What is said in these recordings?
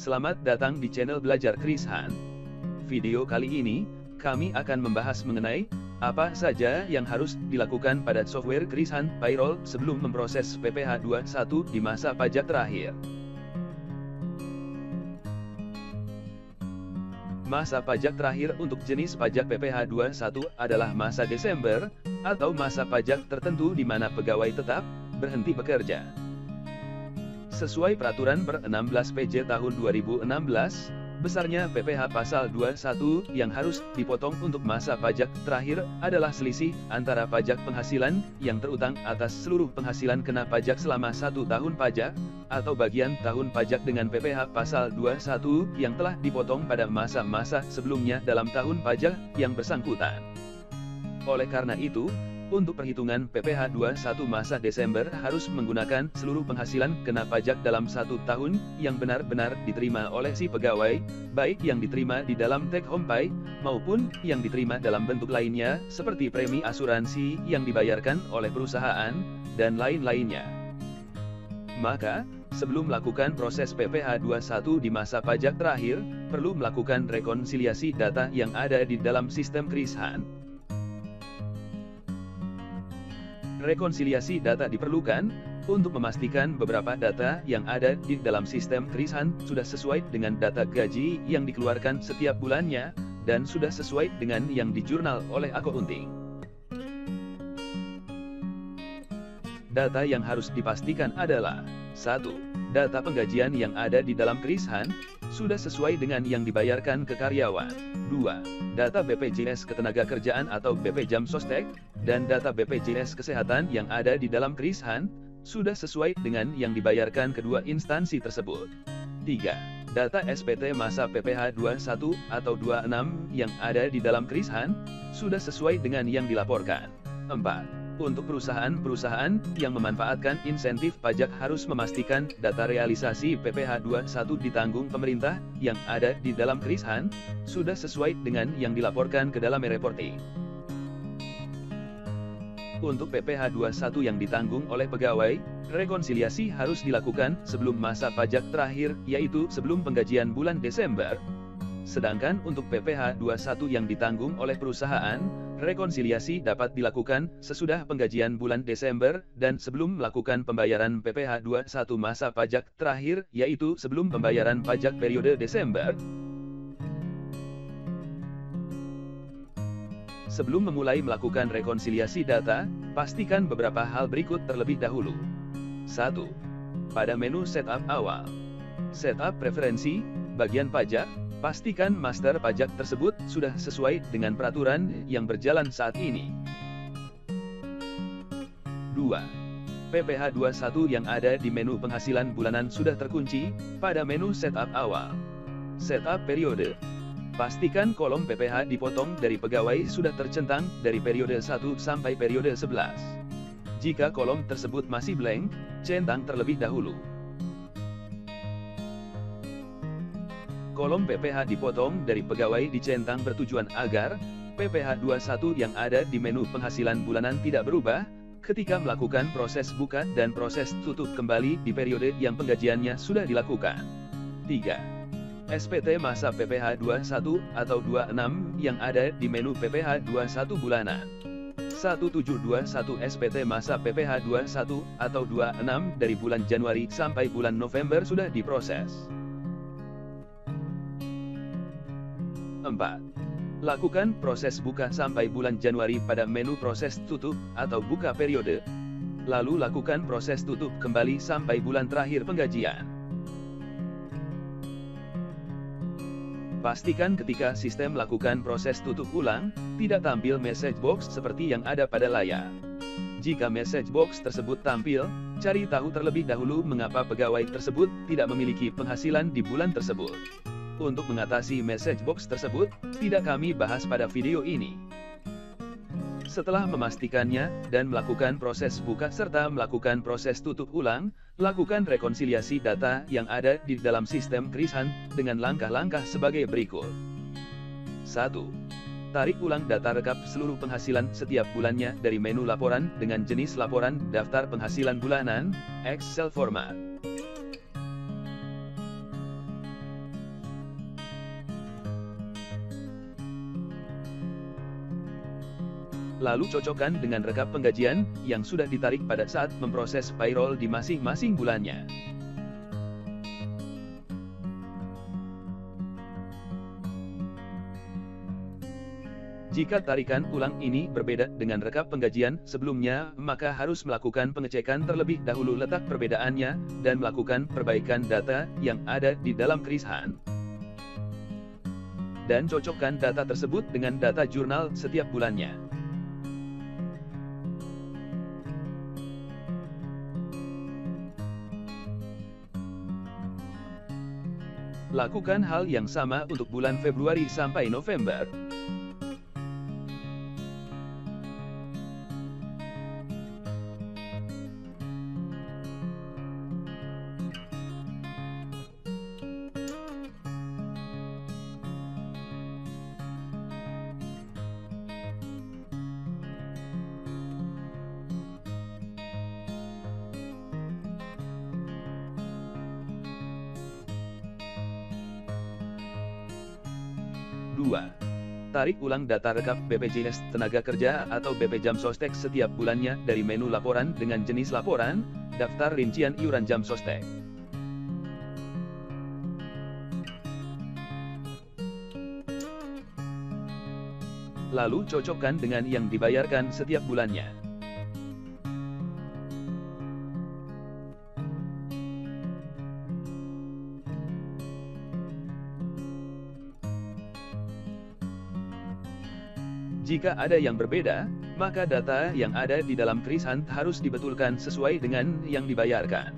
Selamat datang di channel Belajar Kris Han. Video kali ini, kami akan membahas mengenai apa saja yang harus dilakukan pada software Kris Han Payroll sebelum memproses PPh 21 di masa pajak terakhir. Masa pajak terakhir untuk jenis pajak PPh 21 adalah masa Desember, atau masa pajak tertentu di mana pegawai tetap berhenti bekerja. Sesuai peraturan per 16 PJ tahun 2016, besarnya PPh pasal 21 yang harus dipotong untuk masa pajak terakhir adalah selisih antara pajak penghasilan yang terutang atas seluruh penghasilan kena pajak selama 1 tahun pajak, atau bagian tahun pajak dengan PPh pasal 21 yang telah dipotong pada masa-masa sebelumnya dalam tahun pajak yang bersangkutan. Oleh karena itu, untuk perhitungan PPh 21 masa Desember harus menggunakan seluruh penghasilan kena pajak dalam 1 tahun yang benar-benar diterima oleh si pegawai, baik yang diterima di dalam take home pay, maupun yang diterima dalam bentuk lainnya, seperti premi asuransi yang dibayarkan oleh perusahaan, dan lain-lainnya. Maka, sebelum melakukan proses PPh 21 di masa pajak terakhir, perlu melakukan rekonsiliasi data yang ada di dalam sistem Kris Han. Rekonsiliasi data diperlukan untuk memastikan beberapa data yang ada di dalam sistem Kris Han sudah sesuai dengan data gaji yang dikeluarkan setiap bulannya, dan sudah sesuai dengan yang dijurnal oleh accounting. Data yang harus dipastikan adalah 1. Data penggajian yang ada di dalam Kris Han sudah sesuai dengan yang dibayarkan ke karyawan. 2. Data BPJS Ketenagakerjaan atau BP Jam Sostek, dan data BPJS Kesehatan yang ada di dalam Kris Han sudah sesuai dengan yang dibayarkan kedua instansi tersebut. 3. Data SPT masa PPh 21 atau 26 yang ada di dalam Kris Han sudah sesuai dengan yang dilaporkan. 4. Untuk perusahaan-perusahaan yang memanfaatkan insentif pajak harus memastikan data realisasi PPh 21 ditanggung pemerintah yang ada di dalam Kris Han sudah sesuai dengan yang dilaporkan ke dalam e-reporting. Untuk PPh 21 yang ditanggung oleh pegawai, rekonsiliasi harus dilakukan sebelum masa pajak terakhir, yaitu sebelum penggajian bulan Desember. Sedangkan untuk PPh 21 yang ditanggung oleh perusahaan, rekonsiliasi dapat dilakukan sesudah penggajian bulan Desember dan sebelum melakukan pembayaran PPh 21 masa pajak terakhir, yaitu sebelum pembayaran pajak periode Desember. Sebelum memulai melakukan rekonsiliasi data, pastikan beberapa hal berikut terlebih dahulu. 1. Pada menu setup awal, setup preferensi, bagian pajak, pastikan master pajak tersebut sudah sesuai dengan peraturan yang berjalan saat ini. 2. PPh 21 yang ada di menu penghasilan bulanan sudah terkunci pada menu setup awal. Setup periode, pastikan kolom PPh dipotong dari pegawai sudah tercentang dari periode 1 sampai periode 11. Jika kolom tersebut masih blank, centang terlebih dahulu. Kolom PPh dipotong dari pegawai dicentang bertujuan agar PPh 21 yang ada di menu penghasilan bulanan tidak berubah ketika melakukan proses buka dan proses tutup kembali di periode yang penggajiannya sudah dilakukan. 3. SPT masa PPh 21 atau 26 yang ada di menu PPh 21 bulanan. 1721 SPT masa PPh 21 atau 26 dari bulan Januari sampai bulan November sudah diproses. 4. Lakukan proses buka sampai bulan Januari pada menu proses tutup atau buka periode. Lalu lakukan proses tutup kembali sampai bulan terakhir penggajian. Pastikan ketika sistem melakukan proses tutup ulang, tidak tampil message box seperti yang ada pada layar. Jika message box tersebut tampil, cari tahu terlebih dahulu mengapa pegawai tersebut tidak memiliki penghasilan di bulan tersebut. Untuk mengatasi message box tersebut, tidak kami bahas pada video ini. Setelah memastikannya, dan melakukan proses buka serta melakukan proses tutup ulang, lakukan rekonsiliasi data yang ada di dalam sistem Kris Han dengan langkah-langkah sebagai berikut. 1. Tarik ulang data rekap seluruh penghasilan setiap bulannya dari menu laporan dengan jenis laporan daftar penghasilan bulanan, Excel format. Lalu cocokkan dengan rekap penggajian yang sudah ditarik pada saat memproses payroll di masing-masing bulannya. Jika tarikan ulang ini berbeda dengan rekap penggajian sebelumnya, maka harus melakukan pengecekan terlebih dahulu letak perbedaannya, dan melakukan perbaikan data yang ada di dalam kerisahan. Dan cocokkan data tersebut dengan data jurnal setiap bulannya. Lakukan hal yang sama untuk bulan Februari sampai November. Dua. Tarik ulang data rekap BPJS Tenaga Kerja atau BP Jam Sostek setiap bulannya dari menu laporan dengan jenis laporan, daftar rincian iuran jam sostek. Lalu cocokkan dengan yang dibayarkan setiap bulannya. Jika ada yang berbeda, maka data yang ada di dalam kerisahan harus dibetulkan sesuai dengan yang dibayarkan.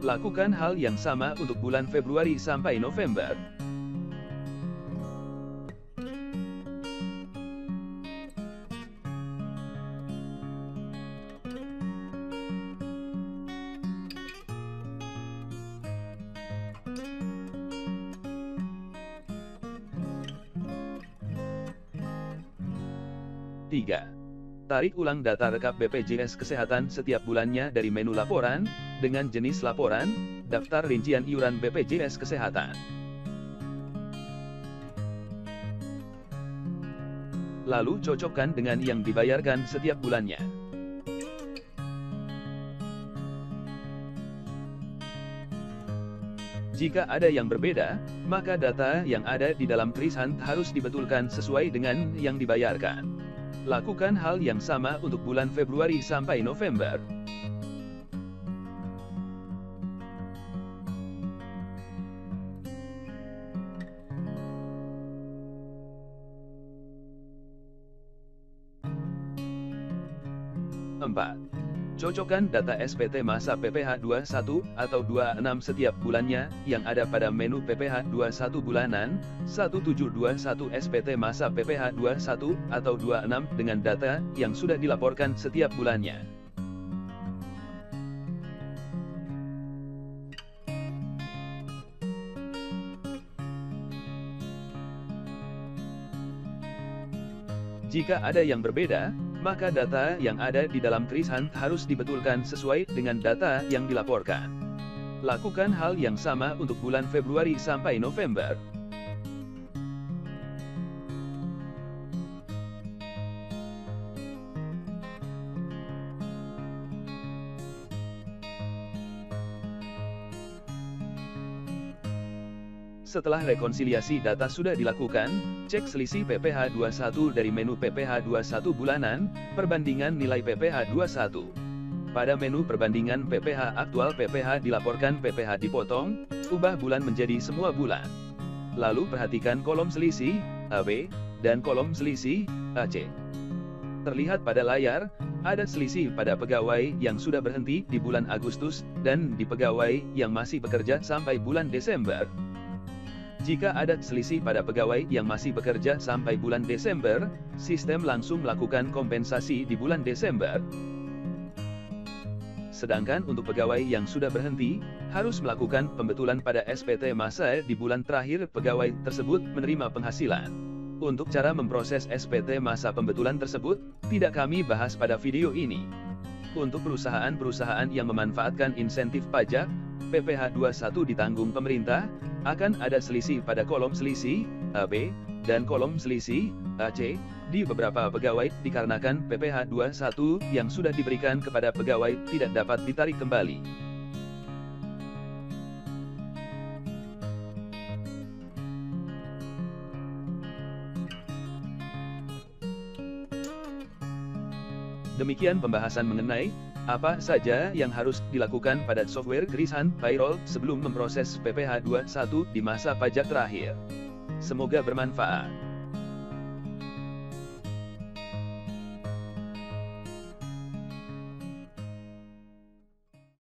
Lakukan hal yang sama untuk bulan Februari sampai November. Tiga. Tarik ulang data rekap BPJS Kesehatan setiap bulannya dari menu laporan, dengan jenis laporan, daftar rincian iuran BPJS Kesehatan. Lalu cocokkan dengan yang dibayarkan setiap bulannya. Jika ada yang berbeda, maka data yang ada di dalam kerisahan harus dibetulkan sesuai dengan yang dibayarkan. Lakukan hal yang sama untuk bulan Februari sampai November. Empat. Cocokkan data SPT masa PPh 21 atau 26 setiap bulannya yang ada pada menu PPh 21 bulanan, 1721 SPT masa PPh 21 atau 26 dengan data yang sudah dilaporkan setiap bulannya. Jika ada yang berbeda, maka data yang ada di dalam kerisahan harus dibetulkan sesuai dengan data yang dilaporkan. Lakukan hal yang sama untuk bulan Februari sampai November. Setelah rekonsiliasi data sudah dilakukan, cek selisih PPh 21 dari menu PPh 21 bulanan, perbandingan nilai PPh 21. Pada menu perbandingan PPh aktual PPh dilaporkan PPh dipotong, ubah bulan menjadi semua bulan. Lalu perhatikan kolom selisih, AB, dan kolom selisih, AC. Terlihat pada layar, ada selisih pada pegawai yang sudah berhenti di bulan Agustus, dan di pegawai yang masih bekerja sampai bulan Desember. Jika ada selisih pada pegawai yang masih bekerja sampai bulan Desember, sistem langsung melakukan kompensasi di bulan Desember. Sedangkan untuk pegawai yang sudah berhenti, harus melakukan pembetulan pada SPT masa di bulan terakhir pegawai tersebut menerima penghasilan. Untuk cara memproses SPT masa pembetulan tersebut, tidak kami bahas pada video ini. Untuk perusahaan-perusahaan yang memanfaatkan insentif pajak, PPh 21 ditanggung pemerintah, akan ada selisih pada kolom selisih, AB, dan kolom selisih, AC, di beberapa pegawai dikarenakan PPh 21 yang sudah diberikan kepada pegawai tidak dapat ditarik kembali. Demikian pembahasan mengenai apa saja yang harus dilakukan pada software Krisan Payroll sebelum memproses PPh 21 di masa pajak terakhir. Semoga bermanfaat.